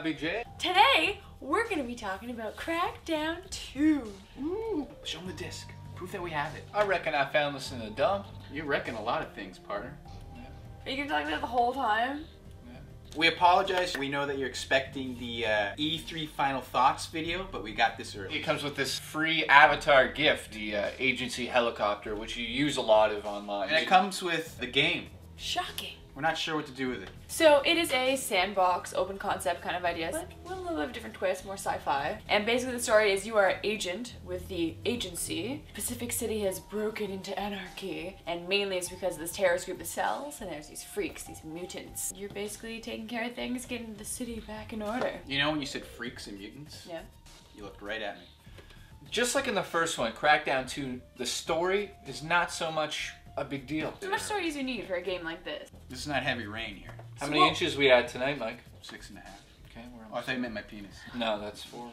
Big J. Today, we're going to be talking about Crackdown 2. Ooh, show them the disc. Proof that we have it. I reckon I found this in the dump. You reckon a lot of things, partner. Are you going to talk about it the whole time? We apologize. We know that you're expecting the E3 Final Thoughts video, but we got this early. It comes with this free avatar gift, the agency helicopter, which you use a lot of online. And it comes with the game. Shocking. We're not sure what to do with it. So it is a sandbox, open concept kind of idea, but with a little bit of a different twist, more sci-fi. And basically the story is you are an agent with the agency. Pacific City has broken into anarchy, and mainly it's because of this terrorist group, the Cells, and there's these freaks, these mutants. You're basically taking care of things, getting the city back in order. You know when you said freaks and mutants? Yeah. You looked right at me. Just like in the first one, Crackdown 2, the story is not so much a big deal. How much story do you need for a game like this? This is not heavy rain here. How many inches we had tonight, Mike? 6.5. Okay, we're Oh, I thought you meant my penis. No, that's 4.5.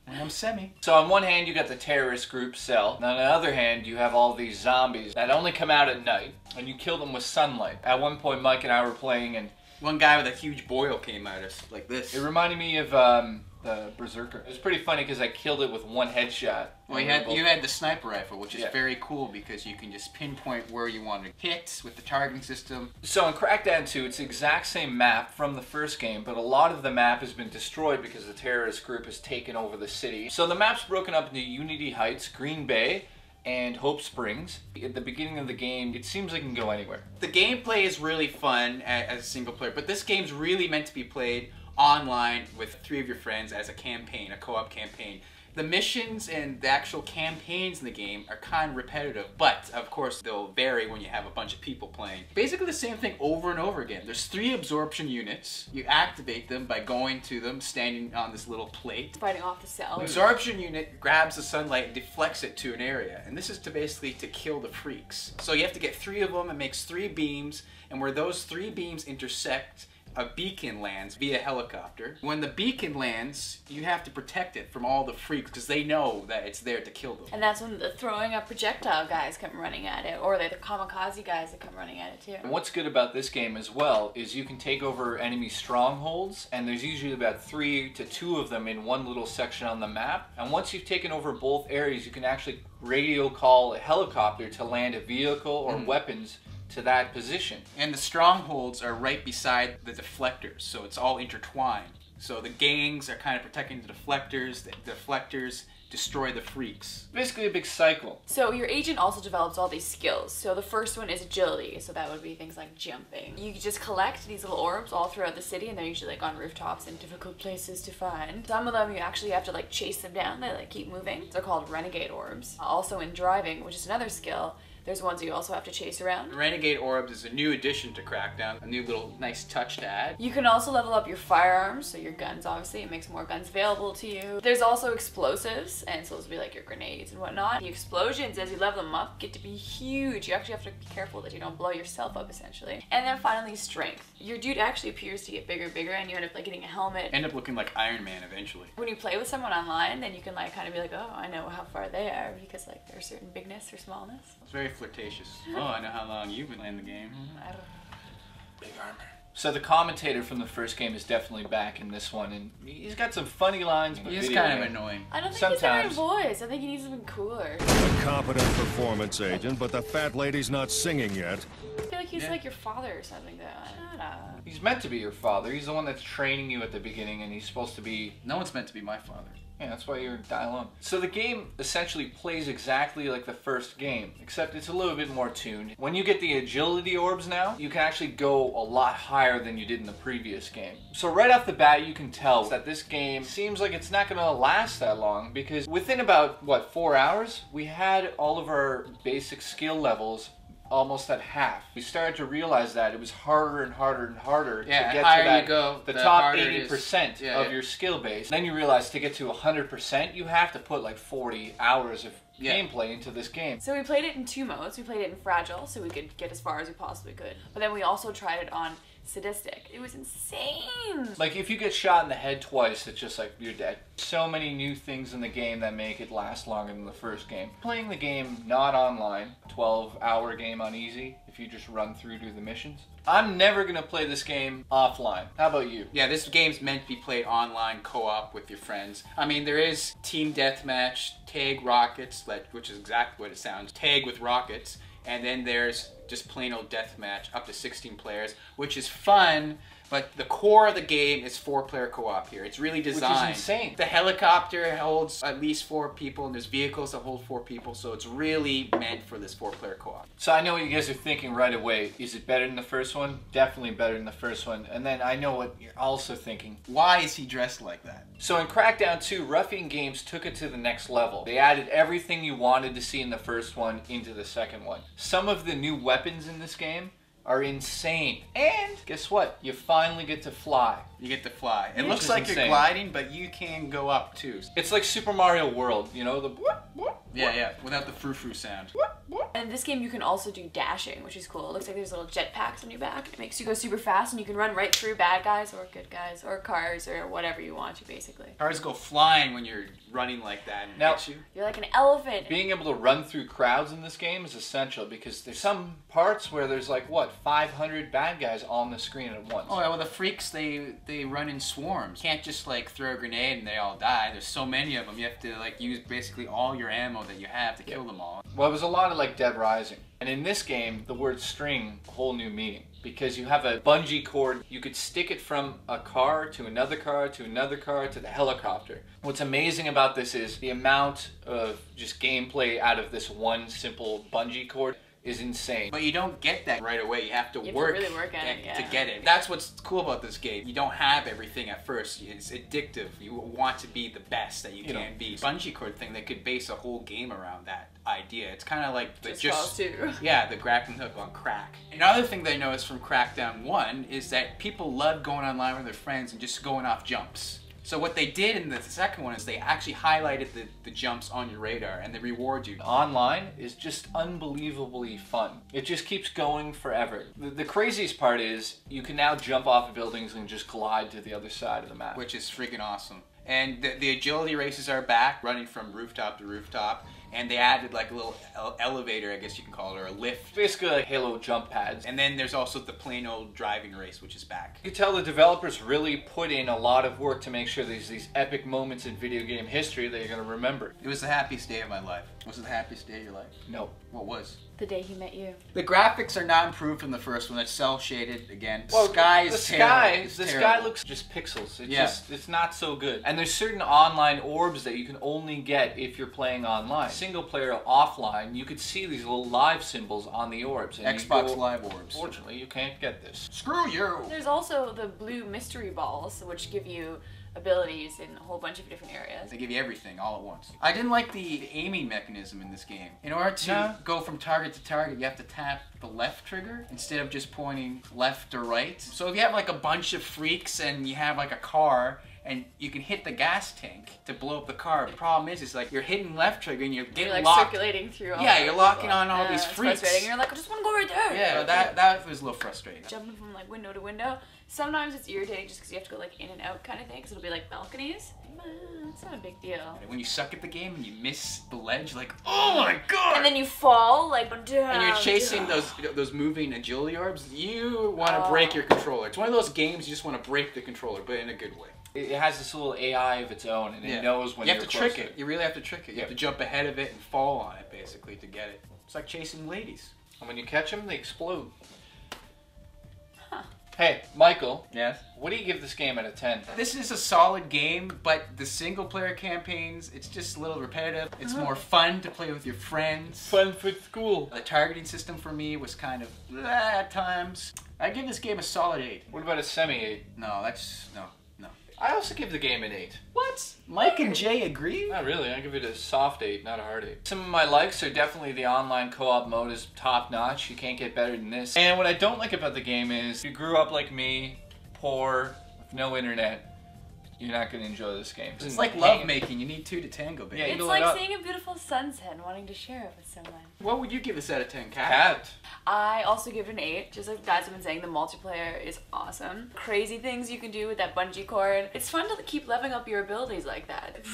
And I'm semi. So on one hand, you got the terrorist group Cell. And on the other hand, you have all these zombies that only come out at night, and you kill them with sunlight. At one point, Mike and I were playing, and one guy with a huge boil came at us, like this. it reminded me of the Berserker. It was pretty funny because I killed it with one headshot. Well, you had the sniper rifle, which is Yeah. very cool because you can just pinpoint where you want to hit with the targeting system. So in Crackdown 2, it's the exact same map from the first game, but a lot of the map has been destroyed because the terrorist group has taken over the city. So the map's broken up into Unity Heights, Green Bay, and Hope Springs. At the beginning of the game, it seems like it can go anywhere. The gameplay is really fun as a single player, but this game's really meant to be played online with 3 of your friends as a campaign, a co-op campaign. The missions and the actual campaigns in the game are kind of repetitive, but of course they'll vary when you have a bunch of people playing. Basically the same thing over and over again. There's 3 absorption units. You activate them by going to them, standing on this little plate. Fighting off the Cells. The absorption unit grabs the sunlight and deflects it to an area, and this is to basically to kill the freaks. So you have to get 3 of them. It makes 3 beams, and where those 3 beams intersect, a beacon lands via helicopter. When the beacon lands, you have to protect it from all the freaks because they know that it's there to kill them. And that's when the throwing up projectile guys come running at it, or they're the kamikaze guys that come running at it too. And what's good about this game as well is you can take over enemy strongholds, and there's usually about 3 to 2 of them in one little section on the map. And once you've taken over both areas, you can actually radio call a helicopter to land a vehicle or weapons to that position. And the strongholds are right beside the deflectors, so it's all intertwined. So the gangs are kind of protecting the deflectors destroy the freaks. Basically a big cycle. So your agent also develops all these skills. So the first one is agility, so that would be things like jumping. You just collect these little orbs all throughout the city, and they're usually like on rooftops and difficult places to find. Some of them you actually have to like chase them down, they like keep moving. They're called renegade orbs. Also in driving, which is another skill, there's ones you also have to chase around. Renegade Orbs is a new addition to Crackdown, a new little nice touch to add. You can also level up your firearms, so your guns obviously, it makes more guns available to you. There's also explosives, and so those will be like your grenades and whatnot. The explosions, as you level them up, get to be huge. You actually have to be careful that you don't blow yourself up essentially. And then finally strength. Your dude actually appears to get bigger and bigger, and you end up like getting a helmet. End up looking like Iron Man eventually. When you play with someone online, then you can like kind of be like, oh, I know how far they are, because like there's certain bigness or smallness. It's very flirtatious. Oh, I know how long you've been playing the game. I don't know. Big armor. So the commentator from the first game is definitely back in this one, and he's got some funny lines. He's kind of annoying. I don't think he's the right Sometimes. voice. I think he needs something cooler. A competent performance agent, but the fat lady's not singing yet. I feel like he's like your father or something though. I don't know. He's meant to be your father. He's the one that's training you at the beginning, and he's supposed to be... No one's meant to be my father. Yeah, that's why you're dial on. So the game essentially plays exactly like the first game, except it's a little bit more tuned. When you get the agility orbs now, you can actually go a lot higher than you did in the previous game. So right off the bat, you can tell that this game seems like it's not gonna last that long, because within about, what, 4 hours, we had all of our basic skill levels almost at half. We started to realize that it was harder and harder and harder to get to that, the top 80% of your skill base. Then you realize to get to 100%, you have to put like 40 hours of gameplay into this game. So we played it in 2 modes. We played it in Fragile, so we could get as far as we possibly could. But then we also tried it on sadistic. It was insane. Like, if you get shot in the head twice, it's just like, you're dead. So many new things in the game that make it last longer than the first game. Playing the game not online, 12-hour game on easy, if you just run through to the missions. I'm never gonna play this game offline. How about you? Yeah, this game's meant to be played online, co-op with your friends. I mean, there is team deathmatch, tag rockets, which is exactly what it sounds, tag with rockets, and then there's just plain old deathmatch, up to 16 players, which is fun. But the core of the game is 4-player co-op here. It's really designed. Which is insane. The helicopter holds at least 4 people, and there's vehicles that hold 4 people, so it's really meant for this 4-player co-op. So I know what you guys are thinking right away. Is it better than the first one? Definitely better than the first one. And then I know what you're also thinking. Why is he dressed like that? So in Crackdown 2, Ruffian Games took it to the next level. They added everything you wanted to see in the first one into the second one. Some of the new weapons in this game are insane. And guess what? You finally get to fly. You get to fly. It Which looks is like insane. you're gliding, but you can go up too. It's like Super Mario World, you know, the Yeah, without the frou-frou sound. And in this game you can also do dashing, which is cool. It looks like there's little jetpacks on your back. It makes you go super fast and you can run right through bad guys or good guys or cars or whatever you want to, basically. Cars go flying when you're running like that and Now- hit you. You're like an elephant. Being able to run through crowds in this game is essential because there's some parts where there's like, what, 500 bad guys on the screen at once. Oh, yeah, well, the freaks, they run in swarms. You can't just, like, throw a grenade and they all die. There's so many of them. You have to, like, use basically all your ammo that you have to kill them all. Well, it was a lot of like Dead Rising. And in this game, the word string, a whole new meaning. Because you have a bungee cord, you could stick it from a car to another car to another car to the helicopter. What's amazing about this is the amount of just gameplay out of this one simple bungee cord is insane. But you don't get that right away. You have to work, really work at it, to yeah. get it. That's what's cool about this game. You don't have everything at first. It's addictive. You want to be the best that you can be. Bungee cord thing, they could base a whole game around that idea. It's kind of like the the grappling hook on crack. Another thing that I noticed from Crackdown 1 is that people love going online with their friends and just going off jumps. So what they did in the second one is they actually highlighted the jumps on your radar and they reward you. Online is just unbelievably fun. It just keeps going forever. The craziest part is you can now jump off of buildings and just glide to the other side of the map. Which is freaking awesome. And the agility races are back, running from rooftop to rooftop. And they added like a little elevator, I guess you can call it, or a lift. Basically like Halo jump pads. And then there's also the plain old driving race, which is back. You can tell the developers really put in a lot of work to make sure there's these epic moments in video game history that you're going to remember. It was the happiest day of my life. Was it the happiest day of your life? No. What was? The day he met you. The graphics are not improved from the first one. It's cell shaded again. Well, The sky looks just pixels. It's not so good. And there's certain online orbs that you can only get if you're playing online. Single player offline, you could see these little live symbols on the orbs. And Xbox Live orbs. Fortunately, you can't get this. Screw you! There's also the blue mystery balls, which give you abilities in a whole bunch of different areas. They give you everything all at once. I didn't like the aiming mechanism in this game. In order to go from target to target, you have to tap the left trigger instead of just pointing left or right. So if you have like a bunch of freaks and you have like a car, and you can hit the gas tank to blow up the car. The problem is like you're hitting left trigger and you're getting like locked. Circulating through all you're locking on all these it's freaks. frustrating. You're like, I just want to go right there. Yeah, that was a little frustrating. Jumping from like window to window. Sometimes it's irritating just because you have to go like in and out kind of thing, because it'll be like balconies. It's not a big deal. When you suck at the game and you miss the ledge, like, oh my god! And then you fall like down. And you're chasing those moving agility orbs. You want to break your controller. It's one of those games you just want to break the controller, but in a good way. It has this little AI of its own, and it knows when you you're have to close trick it. You really have to trick it. You have to jump ahead of it and fall on it, basically, to get it. It's like chasing ladies. And when you catch them, they explode. Huh. Hey, Michael. Yes? What do you give this game out of 10? This is a solid game, but the single-player campaigns, it's just a little repetitive. It's more fun to play with your friends. Fun for school. The targeting system for me was kind of at times. I give this game a solid 8. What about a semi-8? No, that's no. I also give the game an 8. What? Mike and Jay agree? Not really. I give it a soft 8, not a hard 8. Some of my likes are definitely the online co-op mode is top notch. You can't get better than this. And what I don't like about the game is you grew up like me, poor, with no internet. you're not going to enjoy this game. It's like lovemaking. You need two to tango, baby. Yeah, It's Angle it like up. seeing a beautiful sunset and wanting to share it with someone. What would you give this out of 10, Kat? Cat. I also give it an 8. Just like the guys have been saying, the multiplayer is awesome. Crazy things you can do with that bungee cord. It's fun to keep leveling up your abilities like that.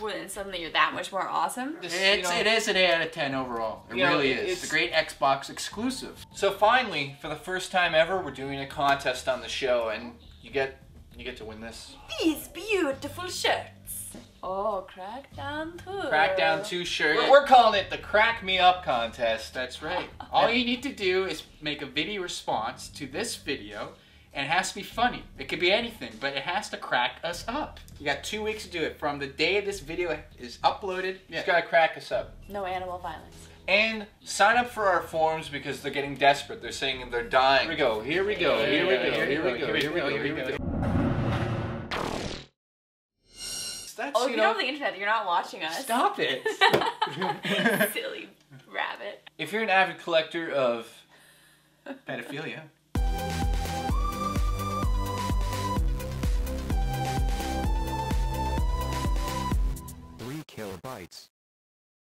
And suddenly you're that much more awesome. This, It is an 8 out of 10 overall. It really is. It's a great Xbox exclusive. So finally, for the first time ever, we're doing a contest on the show, and you get to win this. These beautiful shirts. Oh, Crackdown 2. Crackdown 2 shirt. We're calling it the Crack Me Up contest. That's right. All you need to do is make a video response to this video, and it has to be funny. It could be anything, but it has to crack us up. You got 2 weeks to do it. From the day this video is uploaded, You just gotta crack us up. No animal violence. And sign up for our forums because they're getting desperate. They're saying they're dying. Here we go. Here we go. Here we go. Here we go. Here we go. Here we go. That's, Oh, if you don't have the internet, you're not watching us. Stop it. Silly rabbit. If you're an avid collector of Pedophilia.